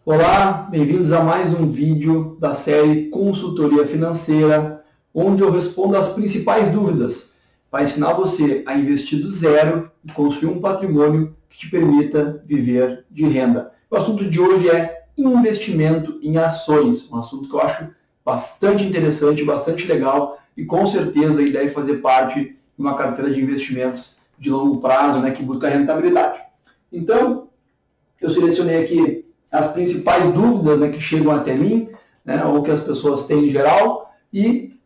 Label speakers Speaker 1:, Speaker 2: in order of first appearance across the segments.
Speaker 1: Olá, bem-vindos a mais um vídeo da série Consultoria Financeira, onde eu respondo as principais dúvidas para ensinar você a investir do zero e construir um patrimônio que te permita viver de renda. O assunto de hoje é investimento em ações, um assunto que eu acho bastante interessante, bastante legal e com certeza ele deve fazer parte de uma carteira de investimentos de longo prazo, que busca rentabilidade. Então, eu selecionei aqui as principais dúvidas que chegam até mim, ou que as pessoas têm em geral, e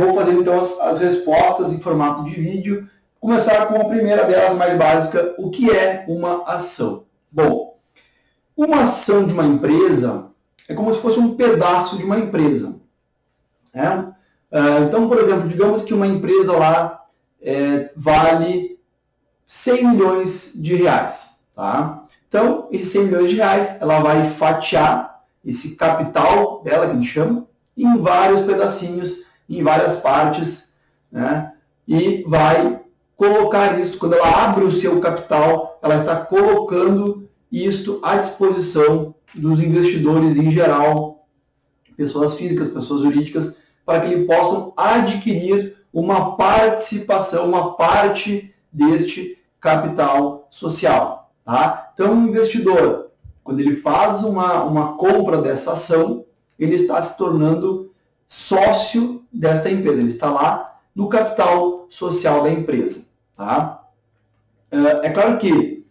Speaker 1: vou fazer então as respostas em formato de vídeo. Começar com a primeira delas, mais básica: o que é uma ação? Bom, uma ação de uma empresa é como se fosse um pedaço de uma empresa. Então, por exemplo, digamos que uma empresa lá vale 100 milhões de reais, tá? Então, esses 100 milhões de reais, ela vai fatiar esse capital dela, que a gente chama, em vários pedacinhos, em várias partes, e vai colocar isso, quando ela abre o seu capital, ela está colocando isto à disposição dos investidores em geral, pessoas físicas, pessoas jurídicas, para que eles possam adquirir uma participação, uma parte deste capital social. Tá? Então, o investidor, quando ele faz uma compra dessa ação, ele está se tornando sócio desta empresa. Ele está lá no capital social da empresa. Tá? É claro que,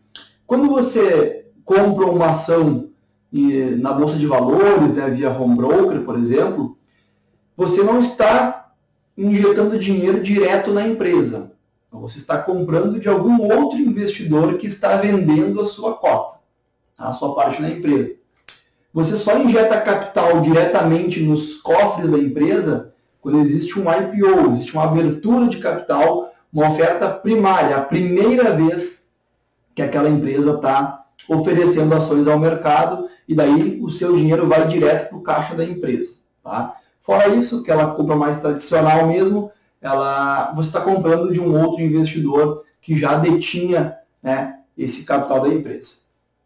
Speaker 1: quando você compra uma ação na Bolsa de Valores, via home broker, por exemplo, você não está injetando dinheiro direto na empresa. Então, você está comprando de algum outro investidor que está vendendo a sua cota, a sua parte na empresa. Você só injeta capital diretamente nos cofres da empresa quando existe um IPO, existe uma abertura de capital, uma oferta primária, a primeira vez que aquela empresa está oferecendo ações ao mercado, e daí o seu dinheiro vai direto para o caixa da empresa. Tá? Fora isso, que ela compra mais tradicional mesmo, você está comprando de um outro investidor que já detinha esse capital da empresa.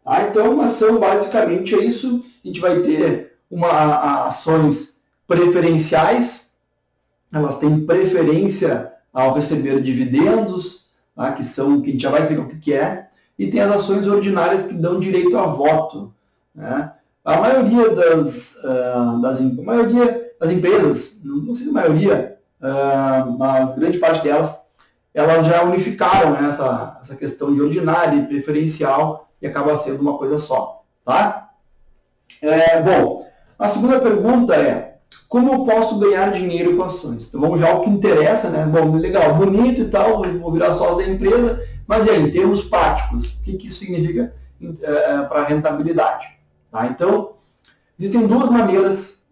Speaker 1: Tá? Então, uma ação basicamente é isso. A gente vai ter ações preferenciais, elas têm preferência ao receber dividendos, tá? que a gente já vai explicar o que é, e tem as ações ordinárias que dão direito a voto. A maioria das empresas, não sei se a maioria, mas grande parte delas, elas já unificaram essa questão de ordinária e preferencial e acaba sendo uma coisa só. Tá? Bom, a segunda pergunta é: como eu posso ganhar dinheiro com ações? Então vamos já ao que interessa, Bom, legal, bonito e tal, vou virar sócio da empresa, mas e aí, em termos práticos, o que isso significa para a rentabilidade? Tá? Então, existem duas maneiras,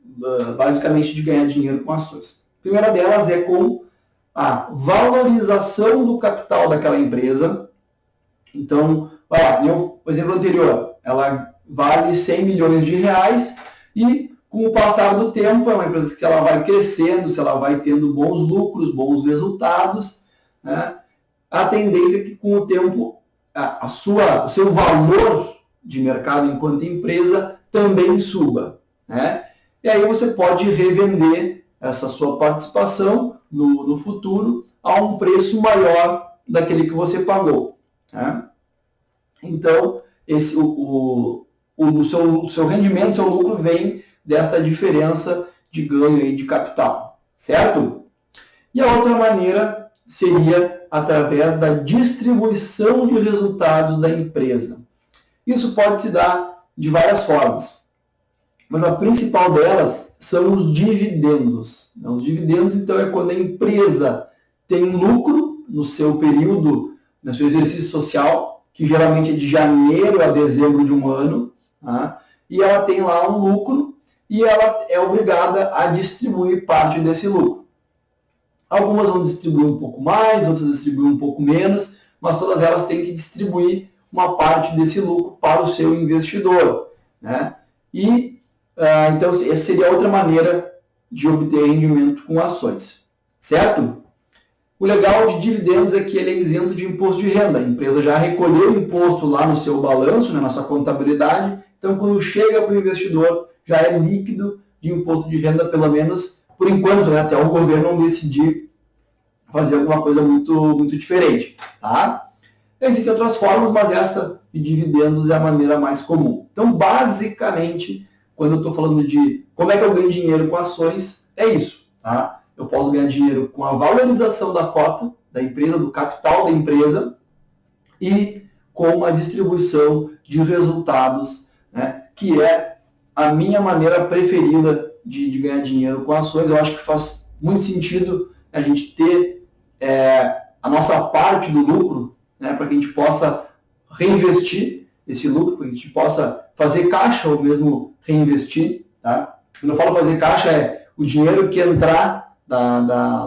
Speaker 1: basicamente, de ganhar dinheiro com ações. A primeira delas é com a valorização do capital daquela empresa. Então, o exemplo anterior, ela vale 100 milhões de reais e, com o passar do tempo, é uma empresa que ela vai crescendo, se ela vai tendo bons lucros, bons resultados, a tendência é que, com o tempo, o seu valor de mercado enquanto empresa também suba. E aí você pode revender essa sua participação no futuro a um preço maior daquele que você pagou. Então, o seu rendimento, seu lucro vem desta diferença de ganho aí de capital, certo? E a outra maneira seria através da distribuição de resultados da empresa. Isso pode se dar de várias formas, mas a principal delas são os dividendos. Os dividendos, então, é quando a empresa tem lucro no seu período, no seu exercício social, que geralmente é de janeiro a dezembro de um ano, e ela tem lá um lucro e ela é obrigada a distribuir parte desse lucro. Algumas vão distribuir um pouco mais, outras distribuir um pouco menos, mas todas elas têm que distribuir uma parte desse lucro para o seu investidor. Então, essa seria outra maneira de obter rendimento com ações. Certo? O legal de dividendos é que ele é isento de imposto de renda. A empresa já recolheu o imposto lá no seu balanço, né, na sua contabilidade. Então, quando chega para o investidor, já é líquido de imposto de renda, pelo menos por enquanto, né, até o governo não decidir fazer alguma coisa muito diferente. Tá? Existem outras formas, mas essa de dividendos é a maneira mais comum. Então, basicamente, quando eu estou falando de como é que eu ganho dinheiro com ações, é isso. Tá? Eu posso ganhar dinheiro com a valorização da cota da empresa, do capital da empresa e com a distribuição de resultados, né, que é a minha maneira preferida de ganhar dinheiro com ações. Eu acho que faz muito sentido a gente ter a nossa parte do lucro, né, para que a gente possa reinvestir esse lucro, para que a gente possa fazer caixa ou mesmo reinvestir. Tá? Quando eu falo fazer caixa, é o dinheiro que entrar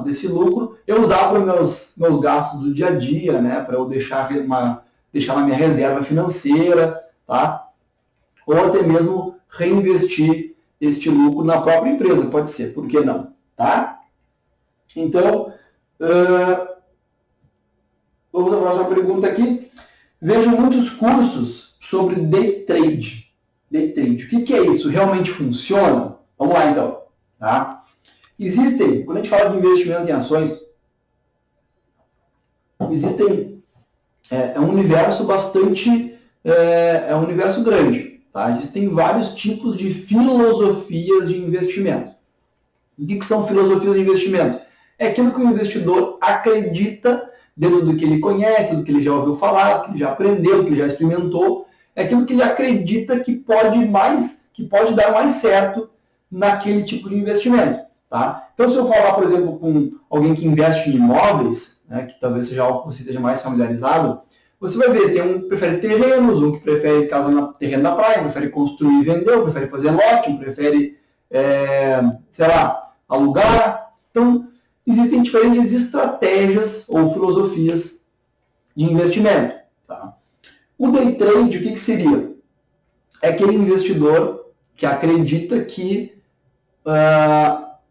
Speaker 1: desse lucro, eu usar para os meus gastos do dia a dia, né, para eu deixar na minha reserva financeira, tá? Ou até mesmo reinvestir este lucro na própria empresa, pode ser, por que não? Tá? Então, vamos à próxima pergunta aqui. Vejo muitos cursos sobre day trade. Day trade. O que é isso? Realmente funciona? Vamos lá, então. Tá? Existem, quando a gente fala de investimento em ações, existem um universo bastante, um universo grande. Tá? Existem vários tipos de filosofias de investimento. O que são filosofias de investimento? É aquilo que o investidor acredita dentro do que ele conhece, do que ele já ouviu falar, do que ele já aprendeu, do que ele já experimentou. É aquilo que ele acredita que pode dar mais certo naquele tipo de investimento. Tá? Então, se eu falar, por exemplo, com alguém que investe em imóveis, né, que talvez seja algo que você esteja mais familiarizado, você vai ver, tem um que prefere terrenos, um que prefere terreno na praia, um prefere construir e vender, um prefere fazer lote, um prefere, alugar. Então, existem diferentes estratégias ou filosofias de investimento. Tá? O day trade, o que seria? É aquele investidor que acredita que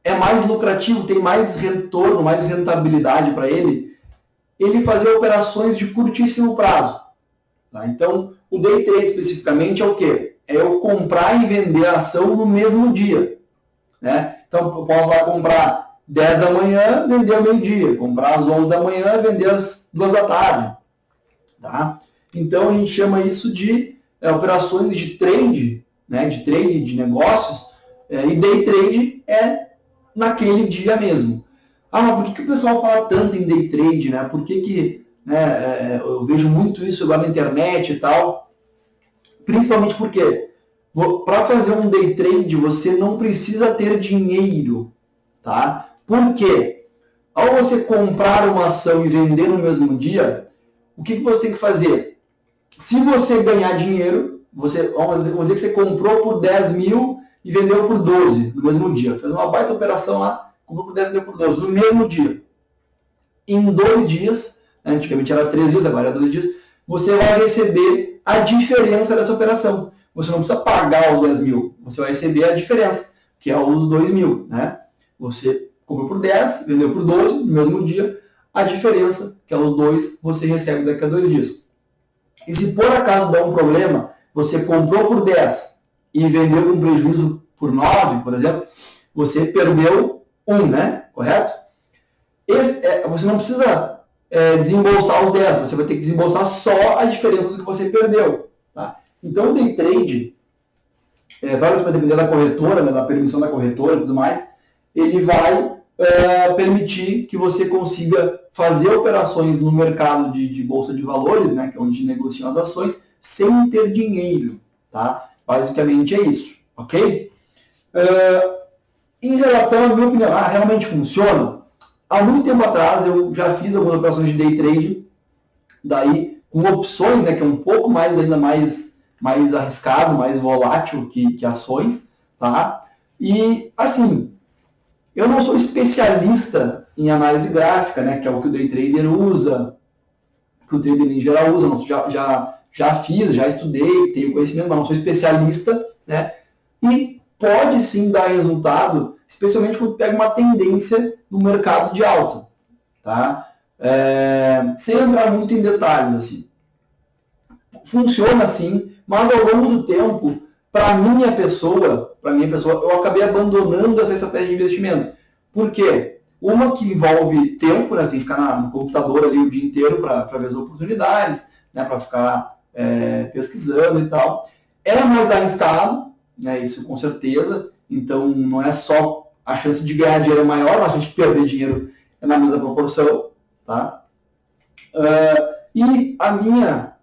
Speaker 1: é mais lucrativo, tem mais retorno, mais rentabilidade para ele fazer operações de curtíssimo prazo. Tá? Então, o day trade especificamente é o quê? É eu comprar e vender a ação no mesmo dia. Né? Então, eu posso lá comprar 10 da manhã, vender ao meio-dia. Comprar às 11 da manhã, vender às 2 da tarde. Tá? Então, a gente chama isso de operações de trade, né? De trade de negócios, e day trade é naquele dia mesmo. Mas por que o pessoal fala tanto em day trade, né? Por que eu vejo muito isso agora na internet e tal? Principalmente porque para fazer um day trade você não precisa ter dinheiro, tá? Por quê? Ao você comprar uma ação e vender no mesmo dia, o que você tem que fazer? Se você ganhar dinheiro, vamos dizer que você comprou por 10 mil e vendeu por 12 no mesmo dia. Fez uma baita operação lá, comprou por 10 e vendeu por 12 no mesmo dia. Em 2 dias, antigamente era 3 dias, agora é 2 dias, você vai receber a diferença dessa operação. Você não precisa pagar os 10 mil, você vai receber a diferença, que é os 2 mil. Né? Você comprou por 10, vendeu por 12 no mesmo dia, a diferença, que é os 2, você recebe daqui a 2 dias. E se por acaso der um problema, você comprou por 10 e vendeu com prejuízo por 9, por exemplo, você perdeu 1, né? Correto? Você não precisa desembolsar os 10, você vai ter que desembolsar só a diferença do que você perdeu. Tá? Então, o day trade, claro que vai depender da corretora, né, da permissão da corretora e tudo mais, ele vai permitir que você consiga fazer operações no mercado de bolsa de valores, né, que é onde negociam as ações, sem ter dinheiro. Tá? Basicamente é isso. Ok? Em relação à minha opinião, realmente funciona? Há muito tempo atrás eu já fiz algumas operações de day trade, daí com opções, né, que é um pouco ainda mais arriscado, mais volátil que ações, tá? E assim, eu não sou especialista em análise gráfica, né, que é o que o day trader usa, que o trader em geral usa, já fiz, já estudei, tenho conhecimento, mas não sou especialista, né? E pode sim dar resultado, especialmente quando pega uma tendência no mercado de alta, tá? sem entrar muito em detalhes, assim. Funciona assim, mas ao longo do tempo, para minha pessoa, eu acabei abandonando essa estratégia de investimento. Por quê? Uma que envolve tempo, né? Você tem que ficar no computador ali o dia inteiro para ver as oportunidades, né? Para ficar pesquisando e tal. É mais arriscado, né? Isso com certeza. Então não é só a chance de ganhar dinheiro é maior, mas a gente perder dinheiro é na mesma proporção, tá? E a minha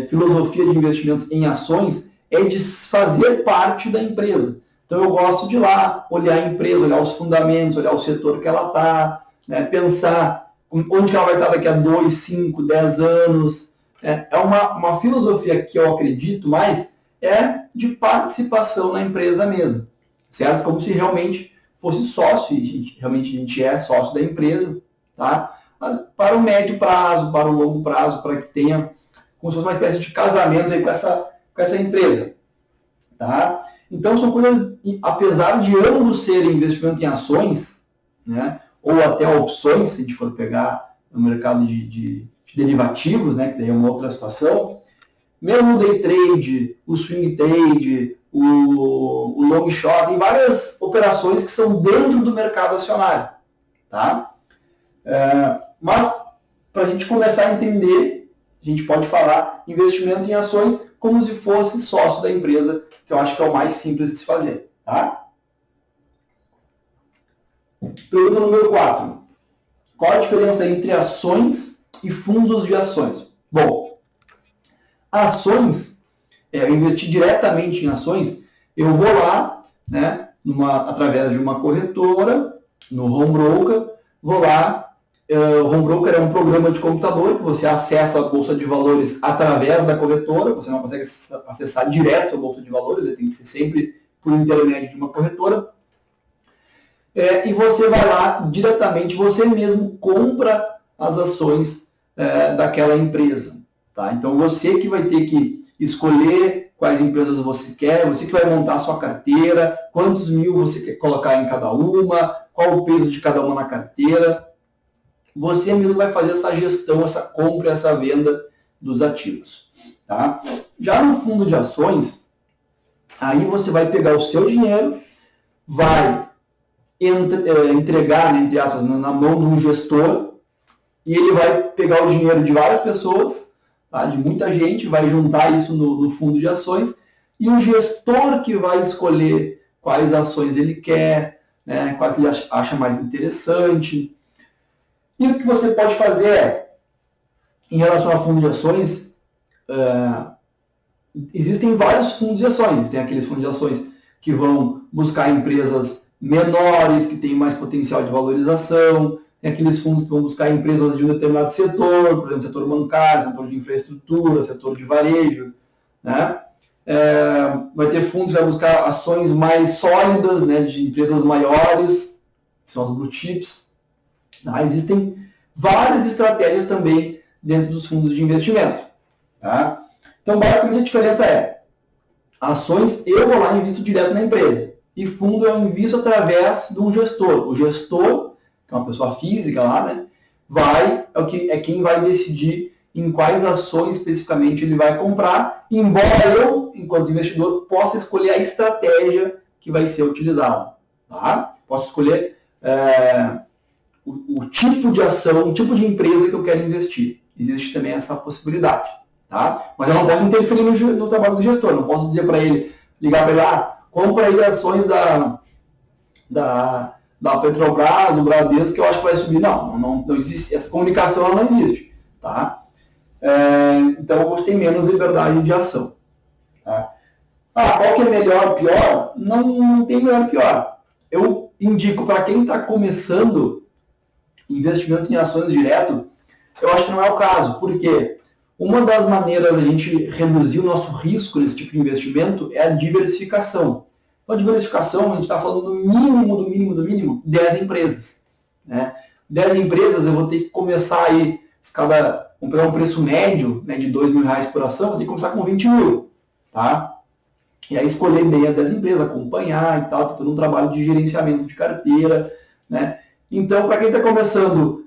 Speaker 1: filosofia de investimentos em ações é de fazer parte da empresa. Então eu gosto de ir lá, olhar a empresa, olhar os fundamentos, olhar o setor que ela está, né, pensar onde ela vai estar daqui a 2, 5, 10 anos. É uma filosofia que eu acredito mais de participação na empresa mesmo, certo? Como se realmente fosse sócio, e realmente a gente é sócio da empresa, tá? Mas para o médio prazo, para o longo prazo, para que tenha como se fosse uma espécie de casamento aí com essa empresa, tá? Então são coisas, apesar de ambos serem investimento em ações, né, ou até opções, se a gente for pegar no mercado de derivativos, né, que daí é uma outra situação, mesmo o day trade, o swing trade, o long short, tem várias operações que são dentro do mercado acionário, tá? Mas para a gente começar a entender, a gente pode falar investimento em ações como se fosse sócio da empresa, que eu acho que é o mais simples de se fazer, tá? Pergunta número 4. Qual a diferença entre ações e fundos de ações? Bom, ações, eu investir diretamente em ações, eu vou lá, né, através de uma corretora, no home broker, vou lá. O home broker é um programa de computador que você acessa a bolsa de valores através da corretora, você não consegue acessar direto a bolsa de valores, tem que ser sempre por intermédio de uma corretora. E você vai lá diretamente, você mesmo compra as ações daquela empresa. Tá? Então você que vai ter que escolher quais empresas você quer, você que vai montar a sua carteira, quantos mil você quer colocar em cada uma, qual o peso de cada uma na carteira. Você mesmo vai fazer essa gestão, essa compra, essa venda dos ativos. Tá? Já no fundo de ações, aí você vai pegar o seu dinheiro, vai entregar, né, entre aspas, na mão de um gestor, e ele vai pegar o dinheiro de várias pessoas, tá, de muita gente, vai juntar isso no fundo de ações, e o gestor que vai escolher quais ações ele quer, né, quais ele acha mais interessante. E o que você pode fazer em relação a fundo de ações, existem vários fundos de ações. Existem aqueles fundos de ações que vão buscar empresas menores, que têm mais potencial de valorização. Tem aqueles fundos que vão buscar empresas de um determinado setor, por exemplo, setor bancário, setor de infraestrutura, setor de varejo, né? Vai ter fundos que vão buscar ações mais sólidas, né, de empresas maiores, que são as blue chips. Existem várias estratégias também dentro dos fundos de investimento. Tá? Então, basicamente, a diferença ações eu vou lá e invisto direto na empresa. E fundo eu invisto através de um gestor. O gestor, que é uma pessoa física lá, né, é quem vai decidir em quais ações especificamente ele vai comprar, embora eu, enquanto investidor, possa escolher a estratégia que vai ser utilizada. Tá? Posso escolher o tipo de ação, o tipo de empresa que eu quero investir. Existe também essa possibilidade. Tá? Mas eu não posso interferir no trabalho do gestor. Não posso dizer para ele, ligar para ele, compra aí ações da Petrobras, do Bradesco, que eu acho que vai subir. Não existe. Essa comunicação ela não existe. Tá? Então você tem menos liberdade de ação. Tá? Qual que é melhor ou pior? Não tem melhor ou pior. Eu indico para quem está começando investimento em ações direto, eu acho que não é o caso. Por quê? Uma das maneiras da gente reduzir o nosso risco nesse tipo de investimento é a diversificação. Então, a diversificação, a gente está falando do mínimo 10 empresas. Né? 10 empresas, eu vou ter que começar aí, vamos pegar um preço médio, né, de R$2.000 por ação, vou ter que começar com 20 mil. Tá? E aí escolher bem as 10 empresas, acompanhar e tal, tem todo um trabalho de gerenciamento de carteira. Né? Então, para quem está começando,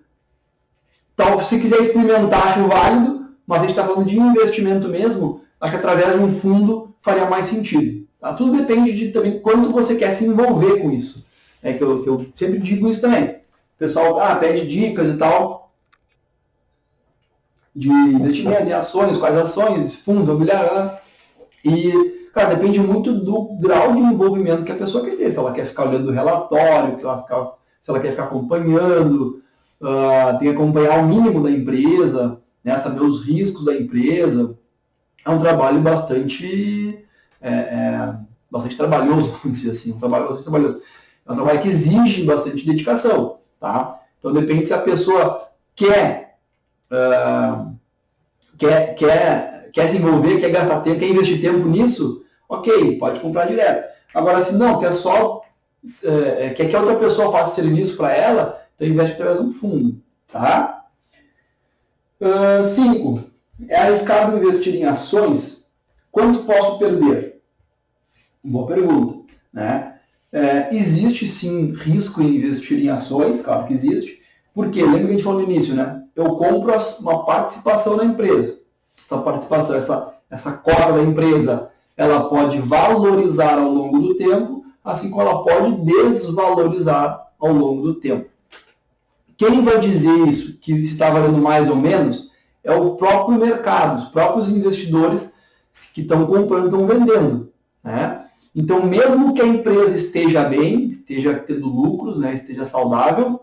Speaker 1: Então, se quiser experimentar, acho válido, mas a gente está falando de investimento mesmo, acho que através de um fundo faria mais sentido. Tá? Tudo depende de também quanto você quer se envolver com isso. É que eu sempre digo isso também. O pessoal pede dicas e tal, de investimento em ações, quais ações, fundo imobiliário, e, cara, depende muito do grau de envolvimento que a pessoa quer ter. Se ela quer ficar olhando o relatório, se ela quer ficar acompanhando, tem que acompanhar o mínimo da empresa, né, saber os riscos da empresa. É um trabalho bastante trabalhoso, vamos dizer assim, um trabalho bastante trabalhoso. É um trabalho que exige bastante dedicação, tá? Então depende se a pessoa quer se envolver, quer gastar tempo, quer investir tempo nisso, ok, pode comprar direto. Agora, se não, quer que outra pessoa faça serviço para ela, então investe através de um fundo, tá? 5. É arriscado investir em ações? Quanto posso perder? Boa pergunta, né? Existe sim risco em investir em ações, claro que existe, porque, lembra que a gente falou no início, né? Eu compro uma participação na empresa. Essa participação, essa cota da empresa, ela pode valorizar ao longo do tempo, assim como ela pode desvalorizar ao longo do tempo. Quem vai dizer isso, que está valendo mais ou menos, é o próprio mercado, os próprios investidores que estão comprando, estão vendendo, né? Então, mesmo que a empresa esteja bem, esteja tendo lucros, né, esteja saudável,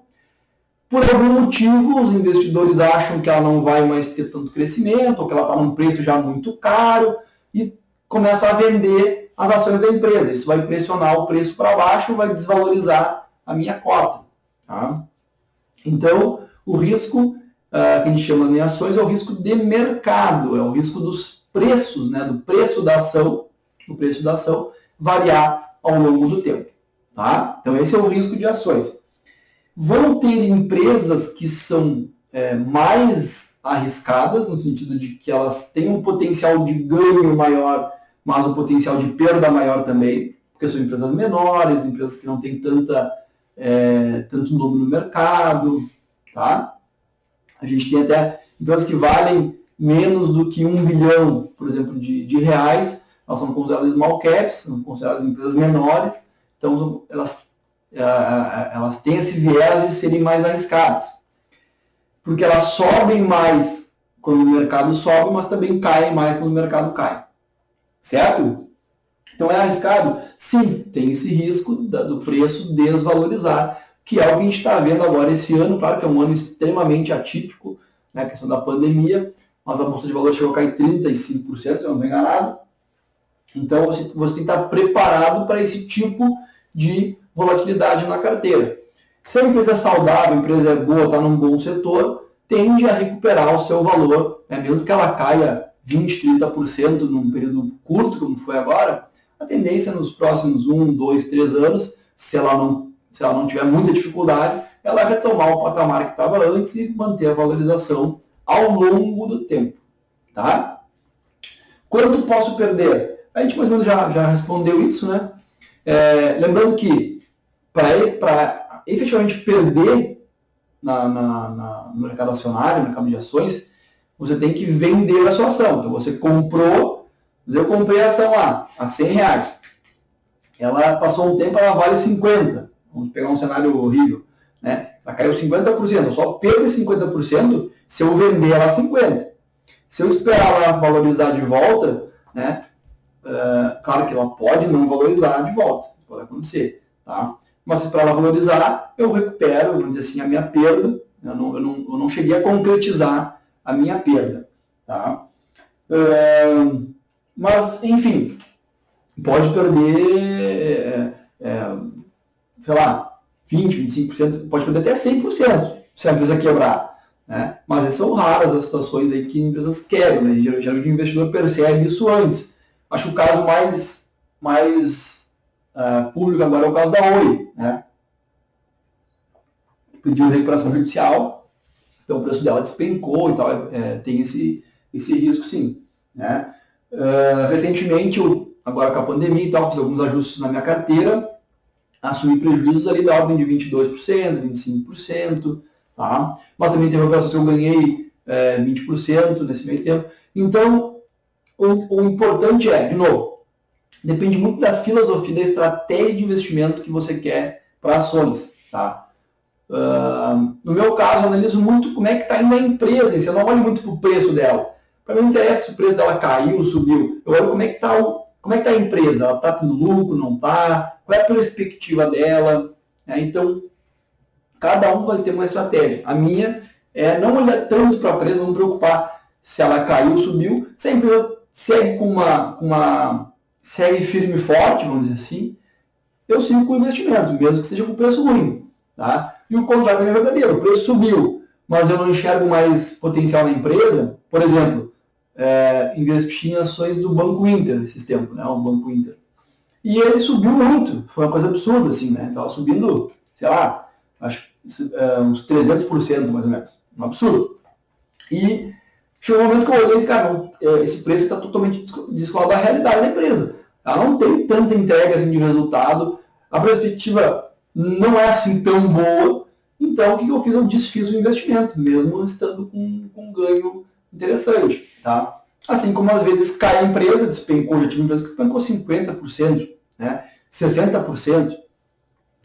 Speaker 1: por algum motivo os investidores acham que ela não vai mais ter tanto crescimento, ou que ela está num preço já muito caro, e começam a vender as ações da empresa. Isso vai pressionar o preço para baixo, vai desvalorizar a minha cota. Tá? Então, o risco que a gente chama em ações é o risco de mercado, é o risco dos preços, né, do preço da ação, variar ao longo do tempo. Tá? Então, esse é o risco de ações. Vão ter empresas que são mais arriscadas, no sentido de que elas têm um potencial de ganho maior, mas um potencial de perda maior também, porque são empresas menores, empresas que não têm tanto nome no mercado. Tá? A gente tem até empresas que valem menos do que 1 bilhão, por exemplo, de reais. Elas são consideradas small caps, são consideradas empresas menores, então elas têm esse viés de serem mais arriscadas. Porque elas sobem mais quando o mercado sobe, mas também caem mais quando o mercado cai. Certo? Então é arriscado? Sim, tem esse risco do preço desvalorizar, que é o que a gente está vendo agora esse ano. Claro que é um ano extremamente atípico, né, a questão da pandemia, mas a Bolsa de Valores chegou a cair 35%, se eu não estou enganado. Então você tem que estar preparado para esse tipo de volatilidade na carteira. Se a empresa é saudável, a empresa é boa, está num bom setor, tende a recuperar o seu valor, né? Mesmo que ela caia 20%, 30% num período curto, como foi agora, a tendência nos próximos 1, 2, 3 anos, se ela não tiver muita dificuldade, ela retomar o patamar que estava antes e manter a valorização ao longo do tempo. Tá? Quanto posso perder? A gente mais ou menos já respondeu isso, né? Lembrando que para efetivamente perder no mercado acionário, no mercado de ações, você tem que vender a sua ação. Então você comprou, eu comprei a ação lá, a R$100. Ela passou um tempo, ela vale 50. Vamos pegar um cenário horrível, né? Ela caiu 50%, eu só perco esse 50% se eu vender ela a 50. Se eu esperar ela valorizar de volta, né? Claro que ela pode não valorizar de volta, isso pode acontecer, tá? Mas se esperar ela valorizar, eu recupero, vamos dizer assim, a minha perda. Eu não cheguei a concretizar a minha perda, tá? Mas, enfim, pode perder, sei lá, 20%, 25%, pode perder até 100% se a empresa quebrar, né? Mas são raras as situações aí que empresas quebram, né? Geralmente o investidor percebe isso antes. Acho que o caso mais público agora é o caso da Oi, né? Pediu recuperação judicial, então o preço dela despencou e tal, tem esse risco sim, né? Recentemente, agora com a pandemia e tal, fiz alguns ajustes na minha carteira, assumi prejuízos ali da ordem de 22%, 25%, tá? Mas também teve operações que eu ganhei 20% nesse meio tempo. Então, o importante é, de novo, depende muito da filosofia, da estratégia de investimento que você quer para ações, tá? No meu caso, eu analiso muito como é que está indo a empresa, eu não olho muito para o preço dela. Para mim não interessa se o preço dela caiu, subiu. Eu olho como é que está a empresa. Ela está tendo lucro, não está? Qual é a perspectiva dela? Então, cada um vai ter uma estratégia. A minha é não olhar tanto para a empresa, não me preocupar se ela caiu, subiu. Se a empresa segue segue firme e forte, vamos dizer assim, eu sigo com o investimento, mesmo que seja com preço ruim. Tá? E o contrário também é verdadeiro. O preço subiu, mas eu não enxergo mais potencial na empresa. Por exemplo, investi em ações do Banco Inter nesses tempos, né? O Banco Inter. E ele subiu muito. Foi uma coisa absurda, assim, né? Estava subindo, sei lá, acho uns 300% mais ou menos. Um absurdo. E chegou um momento que eu olhei e disse, cara, esse preço está totalmente descolado da realidade da empresa. Ela não tem tanta entrega assim, de resultado. A perspectiva não é assim tão boa. Então, o que eu fiz? Eu desfiz o investimento, mesmo estando com um ganho interessante. Tá? Assim como às vezes cai a empresa, despencou, já tive empresa que despencou 50%, né? 60%.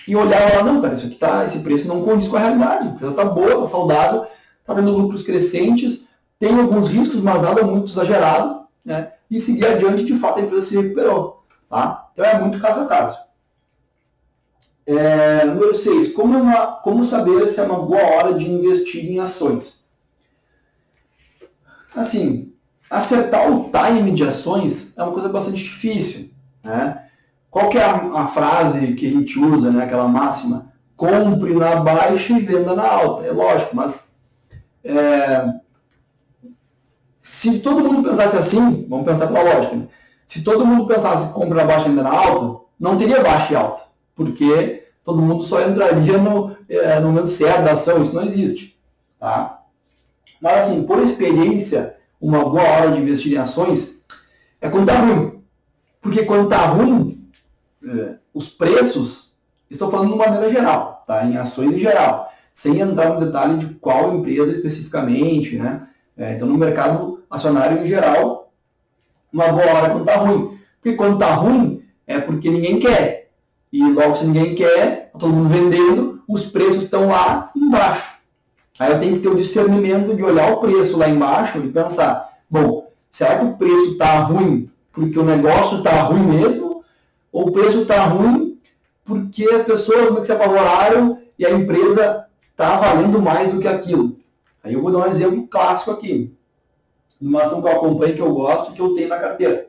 Speaker 1: E olhava lá, não, cara, isso aqui esse preço não condiz com a realidade. A empresa está boa, está saudável, está tendo lucros crescentes, tem alguns riscos, mas nada muito exagerado, né? E seguir adiante, de fato, a empresa se recuperou. Tá? Então é muito caso a caso. Número 6. Como saber se é uma boa hora de investir em ações? Assim, acertar o time de ações é uma coisa bastante difícil. Né? Qual que é a frase que a gente usa, né? Aquela máxima? Compre na baixa e venda na alta. É lógico, mas se todo mundo pensasse assim, vamos pensar pela lógica, né? Se todo mundo pensasse compra na baixa e venda na alta, não teria baixa e alta, porque todo mundo só entraria no momento certo da ação, isso não existe. Tá? Mas assim, por experiência, uma boa hora de investir em ações é quando está ruim. Porque quando está ruim, os preços, estou falando de uma maneira geral, tá? Em ações em geral, sem entrar no detalhe de qual empresa especificamente, né? Então, no mercado acionário em geral, uma boa hora quando está ruim. Porque quando está ruim, é porque ninguém quer. E logo, se ninguém quer, todo mundo vendendo, os preços estão lá embaixo. Aí eu tenho que ter o discernimento de olhar o preço lá embaixo e pensar, bom, será que o preço está ruim porque o negócio está ruim mesmo? Ou o preço está ruim porque as pessoas meio que se apavoraram e a empresa está valendo mais do que aquilo? Aí eu vou dar um exemplo clássico aqui. Uma ação que eu acompanho, que eu gosto, que eu tenho na carteira.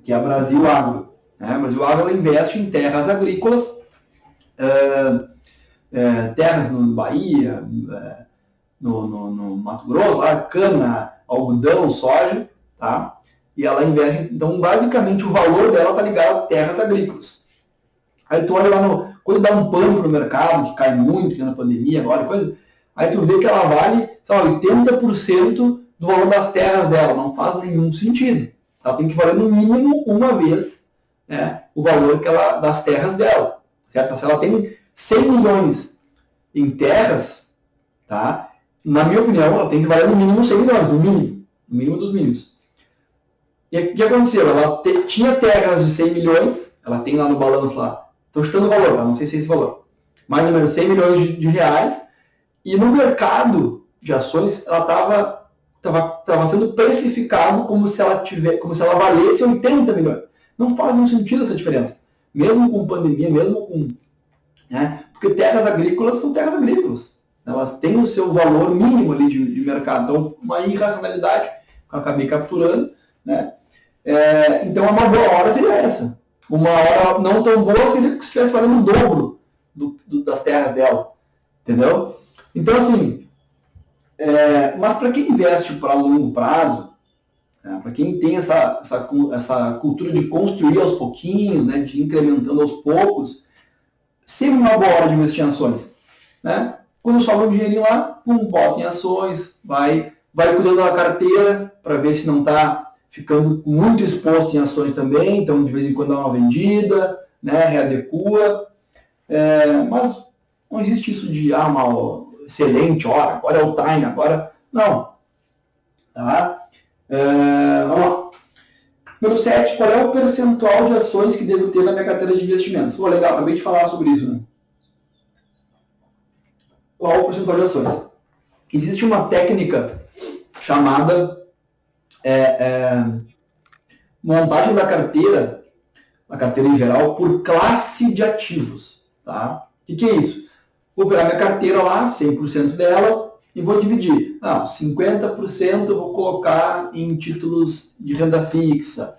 Speaker 1: Que é a Brasil Agro. A Brasil Agro, ela investe em terras agrícolas, terras no Bahia, no Mato Grosso, lá, cana, algodão, soja, tá? E ela investe, então basicamente o valor dela está ligado a terras agrícolas. Aí tu olha lá, quando dá um pânico no mercado, que cai muito, que na pandemia, agora coisa, aí tu vê que ela vale, sei lá, 80% do valor das terras dela, não faz nenhum sentido. Ela tem que valer no mínimo uma vez, né, o valor das terras dela, certo? Se ela tem 100 milhões em terras, tá? Na minha opinião, ela tem que valer no mínimo 100 milhões, no mínimo dos mínimos. E o que aconteceu? Ela tinha terras de 100 milhões, ela tem lá no balanço lá, estou chutando o valor, tá? Não sei se é esse valor, mais ou menos 100 milhões de reais, e no mercado de ações ela estava sendo precificado como se ela valesse 80 milhões. Não faz nenhum sentido essa diferença, mesmo com pandemia, mesmo com... Né? Porque terras agrícolas são terras agrícolas. Elas têm o seu valor mínimo ali de mercado. Então, uma irracionalidade que eu acabei capturando. Né? Então, uma boa hora seria essa. Uma hora não tão boa seria que estivesse valendo o dobro das terras dela. Entendeu? Então, assim, mas para quem investe para longo prazo, para quem tem essa cultura de construir aos pouquinhos, né, de ir incrementando aos poucos, sempre uma boa hora de investir em ações. Né? Quando sobra um dinheirinho lá, bota em ações, vai cuidando da carteira para ver se não está ficando muito exposto em ações também, então de vez em quando dá uma vendida, né, readequa. Mas Não existe isso de, uma excelente hora, agora é o time, agora... Não. Tá? Vamos lá. Número 7, qual é o percentual de ações que devo ter na minha carteira de investimentos? Legal, acabei de falar sobre isso, né? Qual é o percentual de ações? Existe uma técnica chamada montagem da carteira, a carteira em geral, por classe de ativos. Tá? O que é isso? Vou pegar minha carteira lá, 100% dela, e vou dividir. 50% eu vou colocar em títulos de renda fixa.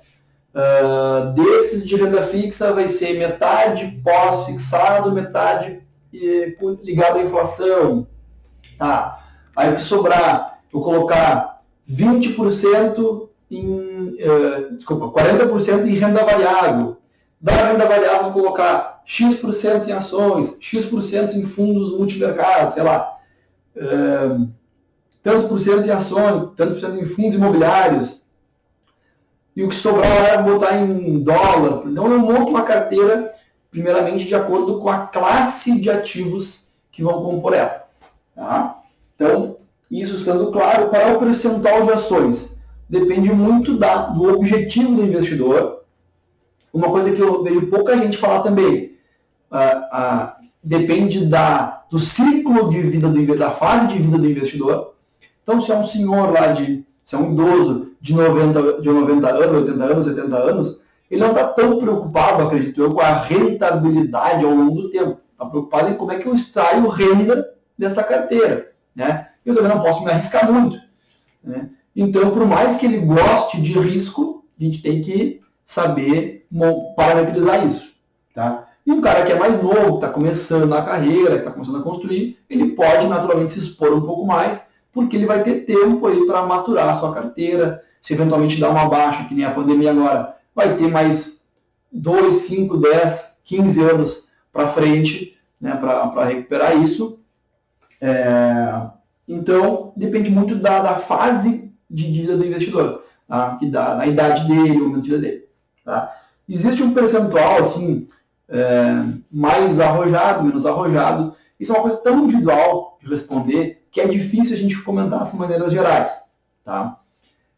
Speaker 1: Desses de renda fixa vai ser metade pós-fixado, metade ligado à inflação. Aí o que sobrar, eu vou colocar 20% 40% em renda variável. Da renda variável, vou colocar X% em ações, X% em fundos multimercados, sei lá, tantos por cento em ações, tantos por cento em fundos imobiliários. E o que sobrar eu vou botar em dólar. Então eu monto uma carteira, primeiramente, de acordo com a classe de ativos que vão compor ela. Tá? Então, isso estando claro, qual é o percentual de ações? Depende muito do objetivo do investidor. Uma coisa que eu vejo pouca gente falar também, depende do ciclo de vida da fase de vida do investidor. Então, se é um senhor lá, se é um idoso de 90 anos, 80 anos, 70 anos, ele não está tão preocupado, acredito eu, com a rentabilidade ao longo do tempo. Está preocupado em como é que eu extraio renda dessa carteira. Né? Eu também não posso me arriscar muito. Né? Então, por mais que ele goste de risco, a gente tem que saber parametrizar isso. Tá? E um cara que é mais novo, que está começando na carreira, que está começando a construir, ele pode naturalmente se expor um pouco mais, porque ele vai ter tempo aí para maturar a sua carteira. Se eventualmente dá uma baixa, que nem a pandemia agora, vai ter mais 2, 5, 10, 15 anos para frente, né, para recuperar isso. Então, depende muito da fase de vida do investidor, tá? Que dá na idade dele, o momento de vida dele. Tá? Existe um percentual assim, mais arrojado, menos arrojado. Isso é uma coisa tão individual de responder que é difícil a gente comentar essas maneiras gerais. Tá?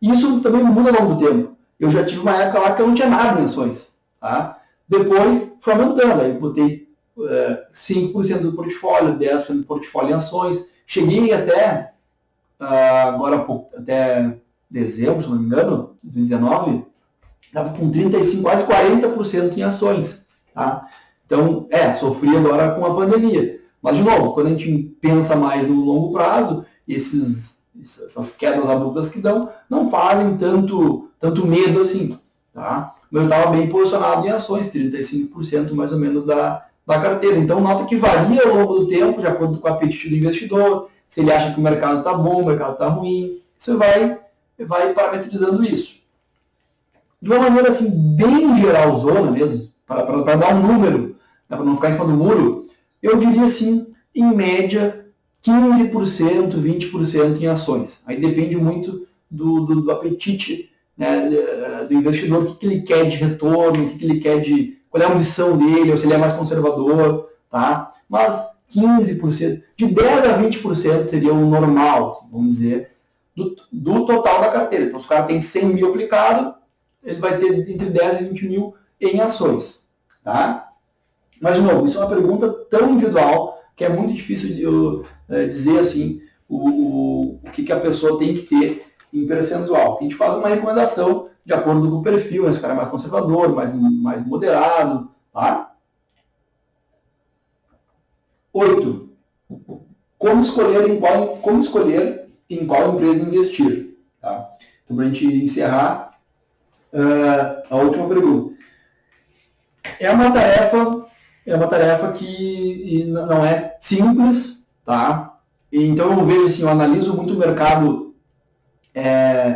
Speaker 1: Isso também muda ao longo do tempo. Eu já tive uma época lá que eu não tinha nada em ações. Tá? Depois foi aumentando, aí eu botei 5% do portfólio, 10% do portfólio em ações. Cheguei até, até dezembro, se não me engano, 2019, estava com 35%, quase 40% em ações. Tá? Então, sofri agora com a pandemia. Mas, de novo, quando a gente pensa mais no longo prazo, essas quedas abruptas que dão, não fazem tanto medo assim. Tá? Mas eu estava bem posicionado em ações, 35% mais ou menos da carteira. Então, nota que varia ao longo do tempo, de acordo com o apetite do investidor, se ele acha que o mercado está bom, o mercado está ruim. Você vai parametrizando isso. De uma maneira assim, bem geralzona mesmo, para dar um número, né, para não ficar em cima do muro, eu diria assim, em média, 15%, 20% em ações. Aí depende muito do apetite, né, do investidor, o que ele quer de retorno, o que ele quer qual é a ambição dele, ou se ele é mais conservador, tá? Mas 15%, de 10% a 20% seria o normal, vamos dizer, do total da carteira. Então, se o cara tem 100 mil aplicado, ele vai ter entre 10 e 20 mil em ações. Tá? Mas, de novo, isso é uma pergunta tão individual que é muito difícil de eu dizer assim, o que a pessoa tem que ter em percentual. A gente faz uma recomendação de acordo com o perfil, esse cara é mais conservador, mais moderado. Tá? 8. Como escolher em qual empresa investir? Tá? Então, para a gente encerrar, a última pergunta. É uma tarefa que não é simples, tá? Então eu vejo assim, eu analiso muito o mercado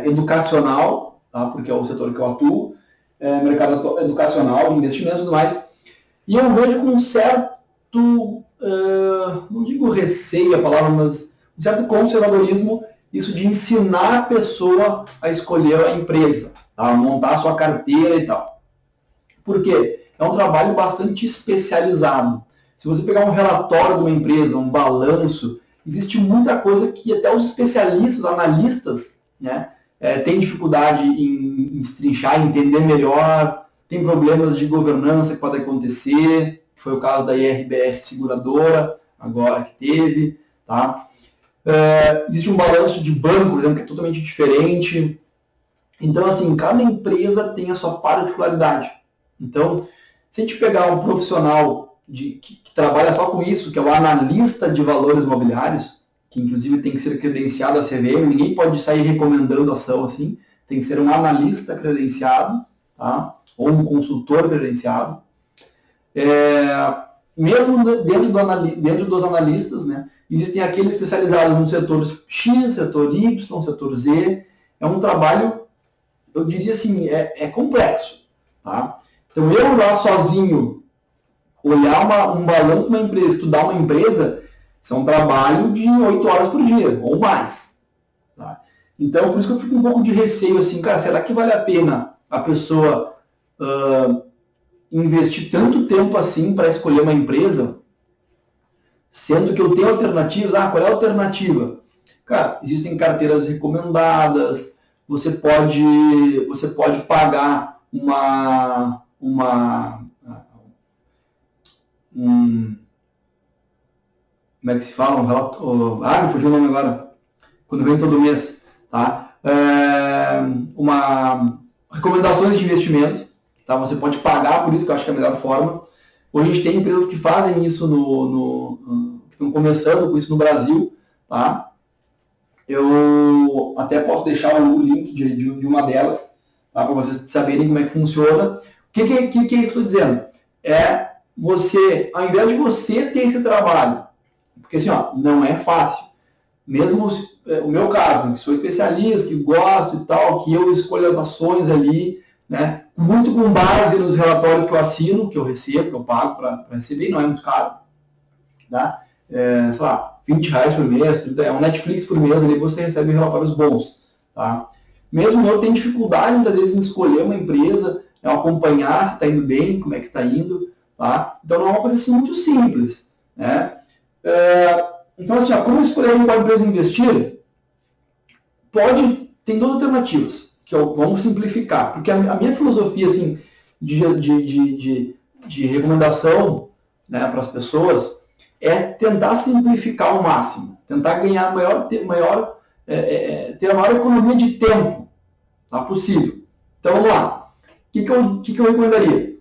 Speaker 1: educacional, tá? Porque é o setor que eu atuo, mercado educacional, investimentos e tudo mais, e eu vejo com um certo, não digo receio a palavra, mas um certo conservadorismo, isso de ensinar a pessoa a escolher a empresa, tá? Montar a sua carteira e tal. Por quê? É um trabalho bastante especializado. Se você pegar um relatório de uma empresa, um balanço, existe muita coisa que até os especialistas, analistas, né, têm dificuldade em destrinchar, entender melhor, tem problemas de governança que podem acontecer, que foi o caso da IRBR Seguradora, agora que teve, tá? Existe um balanço de banco, por exemplo, que é totalmente diferente. Então, assim, cada empresa tem a sua particularidade. Então, se a gente pegar um profissional que trabalha só com isso, que é o analista de valores imobiliários, que inclusive tem que ser credenciado à CVM, ninguém pode sair recomendando ação assim, tem que ser um analista credenciado, tá? Ou um consultor credenciado. Mesmo dentro dos analistas, né, existem aqueles especializados no setor X, setor Y, setor Z. É um trabalho, eu diria assim, complexo. Tá? Então, eu lá sozinho, olhar um balanço de uma empresa, estudar uma empresa, isso é um trabalho de 8 horas por dia, ou mais. Tá? Então, por isso que eu fico um pouco de receio, assim, cara, será que vale a pena a pessoa investir tanto tempo assim para escolher uma empresa, sendo que eu tenho alternativas? Qual é a alternativa? Cara, existem carteiras recomendadas, você pode pagar como é que se fala? Me fugiu o nome agora. Quando vem todo mês, tá? Recomendações de investimento, tá? Você pode pagar por isso, que eu acho que é a melhor forma. Hoje a gente tem empresas que fazem isso que estão começando com isso no Brasil, tá? Eu até posso deixar o link de uma delas, tá? Para vocês saberem como é que funciona. O que eu estou dizendo? Você, ao invés de você ter esse trabalho, porque assim, não é fácil. Mesmo o meu caso, que sou especialista, que gosto e tal, que eu escolho as ações ali, né, muito com base nos relatórios que eu assino, que eu recebo, que eu pago para receber, não é muito caro, tá? Sei lá, R$20 por mês, é um Netflix por mês, ali você recebe relatórios bons, tá? Mesmo eu tenho dificuldade, muitas vezes, em escolher uma empresa, acompanhar se está indo bem, como é que está indo, tá? Então não é uma coisa assim muito simples, né? Então, assim, como escolher em qual empresa investir? Tem duas alternativas, que vamos simplificar, porque a minha filosofia assim, de recomendação, né, para as pessoas é tentar simplificar ao máximo, tentar ganhar ter a maior economia de tempo, tá, possível. Então, vamos lá. O que eu recomendaria?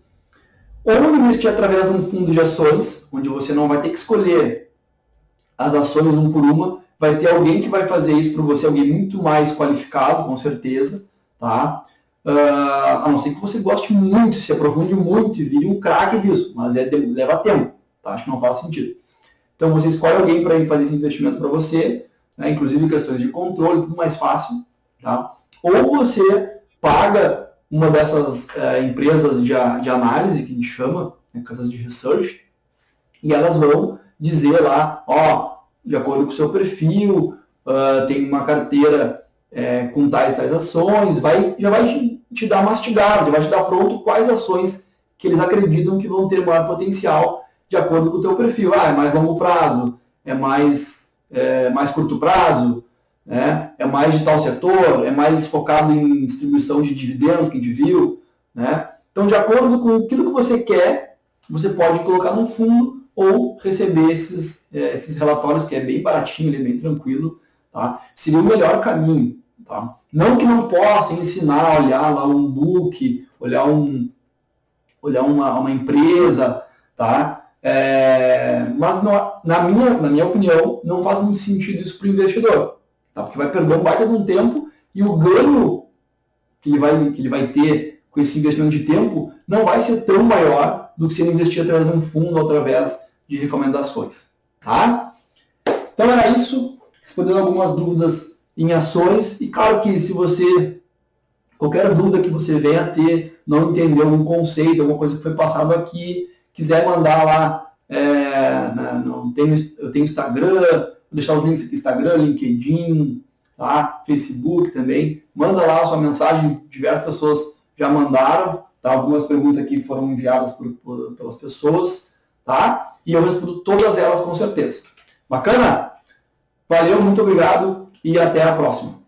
Speaker 1: Ou investir através de um fundo de ações, onde você não vai ter que escolher as ações um por uma, vai ter alguém que vai fazer isso para você, alguém muito mais qualificado, com certeza, tá? A não ser que você goste muito, se aprofunde muito e vire um craque disso, mas leva tempo, tá? Acho que não faz sentido. Então você escolhe alguém para fazer esse investimento para você, né? Inclusive questões de controle, tudo mais fácil, tá? Ou você paga uma dessas empresas de análise, que a gente chama, né, casas de research, e elas vão dizer lá, de acordo com o seu perfil, tem uma carteira com tais ações, já vai te dar mastigado, já vai te dar pronto quais ações que eles acreditam que vão ter maior potencial de acordo com o teu perfil. É mais longo prazo, é mais curto prazo, né? É mais de tal setor, é mais focado em distribuição de dividendos que a gente viu, né? Então, de acordo com aquilo que você quer, você pode colocar num fundo ou receber esses relatórios, que é bem baratinho, ele é bem tranquilo, tá? Seria o melhor caminho, tá? Não que não possa ensinar a olhar lá um book, olhar uma empresa, tá? Mas na minha opinião, não faz muito sentido isso para o investidor, tá? Porque vai perder um baita de um tempo e o ganho que ele vai ter com esse investimento de tempo não vai ser tão maior do que se ele investir através de um fundo ou através de recomendações, tá? Então era isso, respondendo algumas dúvidas em ações, e claro que se qualquer dúvida que você venha a ter, não entendeu algum conceito, alguma coisa que foi passado aqui, quiser mandar lá, eu tenho Instagram, vou deixar os links aqui, Instagram, LinkedIn, tá? Facebook também, manda lá a sua mensagem, diversas pessoas já mandaram, tá? Algumas perguntas aqui foram enviadas pelas pessoas, tá? E eu respondo todas elas com certeza. Bacana? Valeu, muito obrigado e até a próxima.